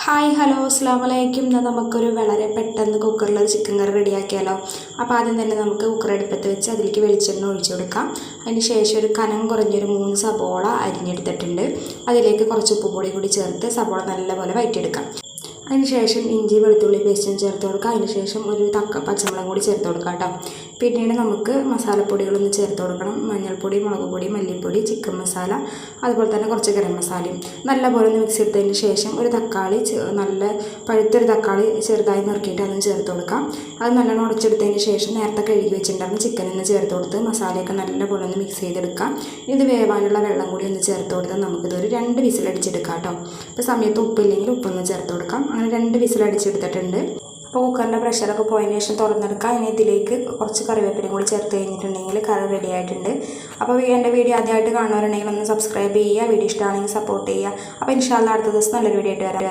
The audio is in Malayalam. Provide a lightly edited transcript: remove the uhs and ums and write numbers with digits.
ഹായ് ഹലോ അസ്സാം വലൈക്കും. എന്നാൽ നമുക്കൊരു വളരെ പെട്ടെന്ന് കുക്കറിൽ ഒരു ചിക്കൻ കറി റെഡിയാക്കിയാലോ. അപ്പോൾ ആദ്യം തന്നെ നമുക്ക് കുക്കർ അടുപ്പത്ത് വെച്ച് അതിലേക്ക് വെളിച്ചെണ്ണ ഒഴിച്ചു കൊടുക്കാം. അതിന് ശേഷം ഒരു കനം കുറഞ്ഞൊരു 3 സബോള അരിഞ്ഞെടുത്തിട്ടുണ്ട്. അതിലേക്ക് കുറച്ച് ഉപ്പുപൊടി കൂടി ചേർത്ത് സബോള നല്ലപോലെ വഴറ്റിയെടുക്കാം. അതിന് ശേഷം ഇഞ്ചി വെളുത്തുള്ളി പേസ്റ്റും ചേർത്ത് കൊടുക്കുക. അതിന് ശേഷം ഒരു പച്ചമുളകും കൂടി ചേർത്ത് കൊടുക്കുക കേട്ടോ. പിന്നീട് നമുക്ക് മസാലപ്പൊടികളൊന്ന് ചേർത്ത് കൊടുക്കണം. മഞ്ഞൾപ്പൊടി, മുളക് പൊടി, മല്ലിപ്പൊടി, ചിക്കൻ മസാല, അതുപോലെ തന്നെ കുറച്ച് ഗരം മസാലയും നല്ലപോലെ ഒന്ന് മിക്സ് എടുത്തതിന് ശേഷം ഒരു തക്കാളി, നല്ല പഴുത്തൊരു തക്കാളി ചെറുതായി നുറുക്കിയിട്ട് അതും ചേർത്ത് കൊടുക്കാം. അത് നല്ലോണം ഉടച്ചെടുത്തതിന് ശേഷം നേരത്തെ കഴുകി വെച്ചിട്ടുണ്ടാകുന്ന ചിക്കൻ ഒന്ന് ചേർത്ത് കൊടുത്ത് മസാലയൊക്കെ നല്ലപോലെ ഒന്ന് മിക്സ് ചെയ്തെടുക്കാം. ഇത് വേവാനുള്ള വെള്ളം കൂടി ഒന്ന് ചേർത്ത് കൊടുത്താൽ നമുക്കിതൊരു 2 വിസിലടിച്ചെടുക്കാം കേട്ടോ. ഇപ്പോൾ സമയത്ത് ഉപ്പില്ലെങ്കിൽ ഉപ്പൊന്ന് ചേർത്ത് കൊടുക്കാം. അങ്ങനെ 2 വിസിലടിച്ചെടുത്തിട്ടുണ്ട്. അപ്പോൾ കുക്കറിൻ്റെ പ്രഷറൊക്കെ പോയതിന് ശേഷം തുറന്നെടുക്കുക. ഇനി ഇതിലേക്ക് കുറച്ച് കറിവേപ്പിലയും കൂടി ചേർത്ത് കഴിഞ്ഞിട്ടുണ്ടെങ്കിൽ കറി റെഡി ആയിട്ടുണ്ട്. അപ്പോൾ എൻ്റെ വീഡിയോ ആദ്യമായിട്ട് കാണുന്നവരുണ്ടെങ്കിൽ ഒന്ന് സബ്സ്ക്രൈബ് ചെയ്യുക. വീഡിയോ ഇഷ്ടമാണെങ്കിൽ സപ്പോർട്ട് ചെയ്യുക. അപ്പോൾ ഇൻഷാ അല്ലാഹ് അടുത്ത ദിവസം നല്ലൊരു വീഡിയോ ആയിട്ട് വരാം.